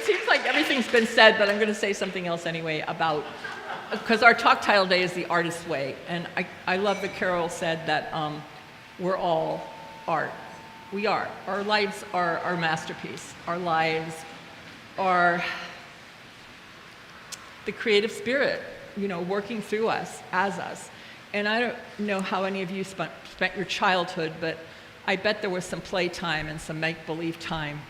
it seems like everything's been said, but I'm going to say something else anyway about, because our talk title today is The Artist's Way. And I love that Carol said that we're all art. We are. Our lives are our masterpiece. Our lives are the creative spirit, working through us, as us. And I don't know how any of you spent your childhood, but I bet there was some playtime and some make-believe time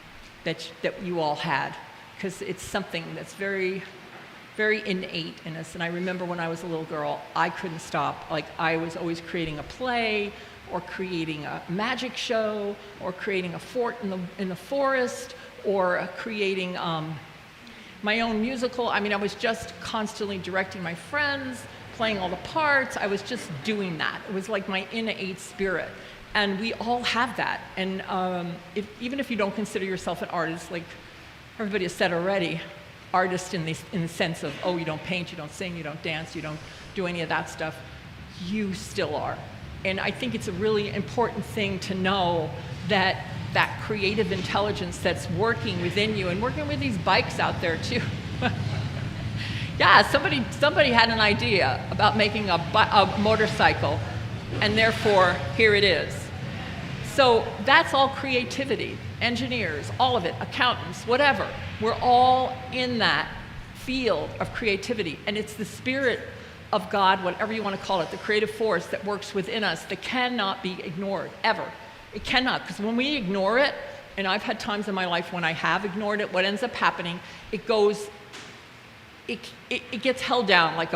that you all had, because it's something that's very, very innate in us. And I remember when I was a little girl, I couldn't stop. Like, I was always creating a play, or creating a magic show, or creating a fort in the forest, or creating my own musical. I mean, I was just constantly directing my friends, playing all the parts. I was just doing that. It was like my innate spirit. And we all have that. And even if you don't consider yourself an artist, like everybody has said already, artist in the sense of, you don't paint, you don't sing, you don't dance, you don't do any of that stuff, you still are. And I think it's a really important thing to know that that creative intelligence that's working within you, and working with these bikes out there too. Yeah, somebody had an idea about making a motorcycle, and therefore here it is. So that's all creativity. Engineers, all of it, accountants, whatever. We're all in that field of creativity, and it's the spirit of God, whatever you want to call it, the creative force that works within us that cannot be ignored, ever. It cannot, because when we ignore it, and I've had times in my life when I have ignored it, what ends up happening, it gets held down like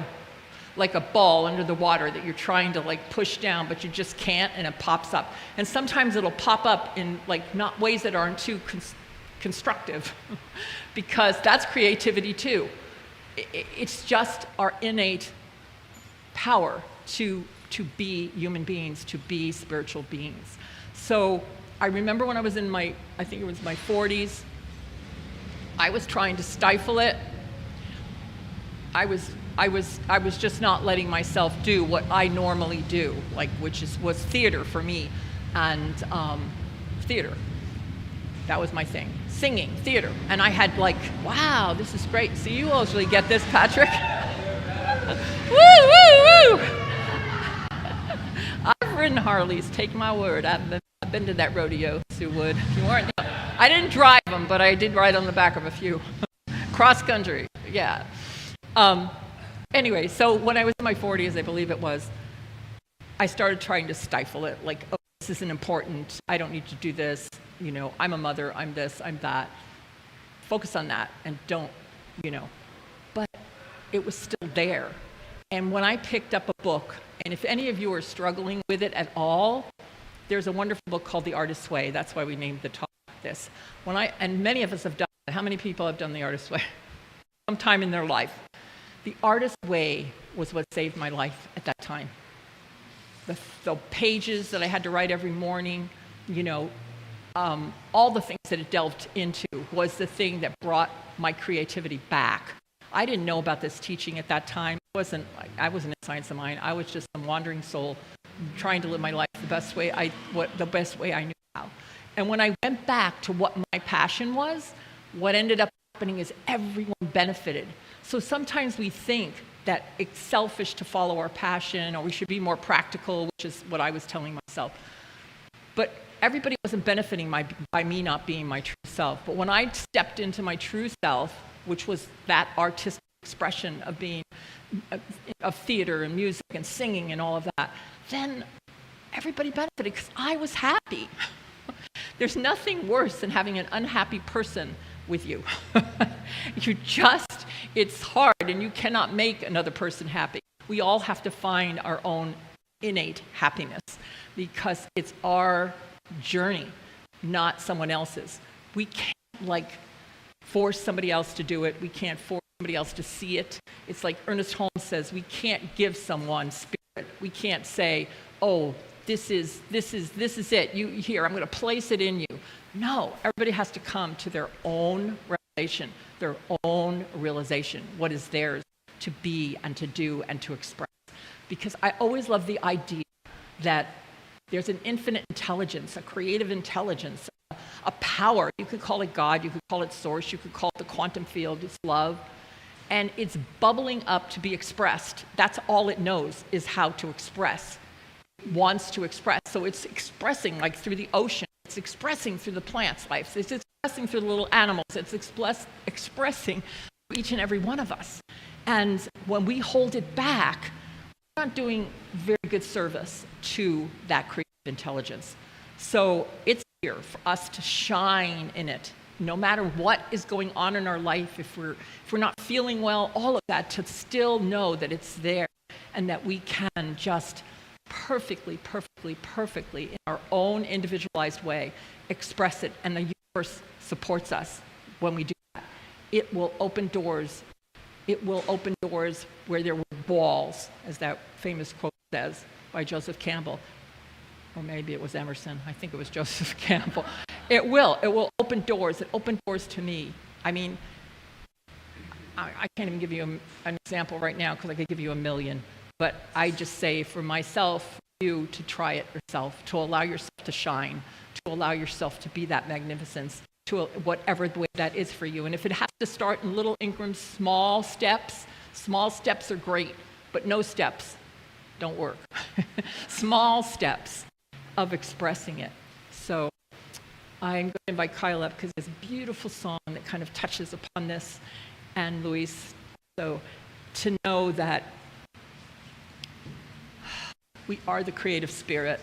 a ball under the water that you're trying to push down, but you just can't, and it pops up. And sometimes it'll pop up in not ways that aren't too constructive, because that's creativity too. It's just our innate power to be human beings, to be spiritual beings. So I remember when I was in I think it was my 40s, I was trying to stifle it. I was just not letting myself do what I normally do, which was theater for me, and theater. That was my thing. Singing, theater. And I had wow, this is great. So you usually get this, Patrick. Woo, woo, woo! I've ridden Harleys, take my word. I've been to that rodeo, Sue Wood. I didn't drive them, but I did ride on the back of a few. Cross country, yeah. Anyway, so when I was in my 40s, I believe it was, I started trying to stifle it, this isn't important, I don't need to do this, I'm a mother, I'm this, I'm that. Focus on that, and don't, But it was still there. And when I picked up a book, and if any of you are struggling with it at all, there's a wonderful book called The Artist's Way. That's why we named the talk this. And many of us have done it. How many people have done The Artist's Way? Sometime in their life. The Artist's Way was what saved my life at that time. The pages that I had to write every morning, all the things that it delved into was the thing that brought my creativity back. I didn't know about this teaching at that time. I wasn't in science of mind. I was just some wandering soul trying to live my life the best way I knew how. And when I went back to what my passion was, what ended up happening is everyone benefited. So sometimes we think that it's selfish to follow our passion, or we should be more practical, which is what I was telling myself. But everybody wasn't benefiting by me not being my true self. But when I stepped into my true self, which was that artistic expression of being of theater and music and singing and all of that, then everybody benefited because I was happy. There's nothing worse than having an unhappy person with you. It's hard, and you cannot make another person happy. We all have to find our own innate happiness, because it's our journey, not someone else's. We can't force somebody else to do it. We can't force somebody else to see it. It's like Ernest Holmes says, we can't give someone spirit. We can't say, this is it. I'm going to place it in you. No, everybody has to come to their own revelation, what is theirs to be and to do and to express. Because I always love the idea that there's an infinite intelligence, a creative intelligence, a power. You could call it God, you could call it source, you could call it the quantum field, it's love. And it's bubbling up to be expressed. That's all it knows, is how to express. It wants to express. So it's expressing like through the ocean. It's expressing through the plants' lives. It's expressing through the little animals. It's expressing through each and every one of us. And when we hold it back, we're not doing very good service to that creative intelligence. So it's here for us to shine in it, no matter what is going on in our life. If we're not feeling well, all of that, to still know that it's there and that we can just perfectly, in our own individualized way, express it, and the universe supports us when we do that. It will open doors. It will open doors where there were walls, as that famous quote says by Joseph Campbell. Or maybe it was Emerson. I think it was Joseph Campbell. It will open doors. It opened doors to me. I mean, I can't even give you an example right now because I could give you a million. But I just say for myself, for you to try it yourself, to allow yourself to shine, to allow yourself to be that magnificence, to whatever the way that is for you. And if it has to start in little increments, small steps are great, but no steps don't work. Small steps of expressing it. So I'm going to invite Kyle up because there's a beautiful song that kind of touches upon this, and Luis. So to know that we are the creative spirit,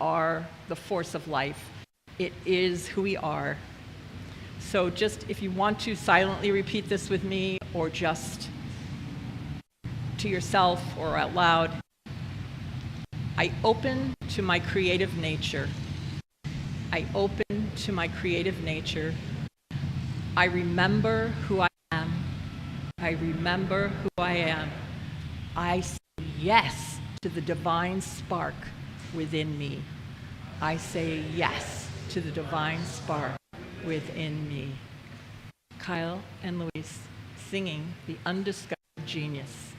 are the force of life. It is who we are. So just if you want to silently repeat this with me, or just to yourself or out loud. I open to my creative nature. I open to my creative nature. I remember who I am. I remember who I am. I say yes to the divine spark within me. I say yes to the divine spark within me. Kyle and Luis singing The Undiscovered Genius.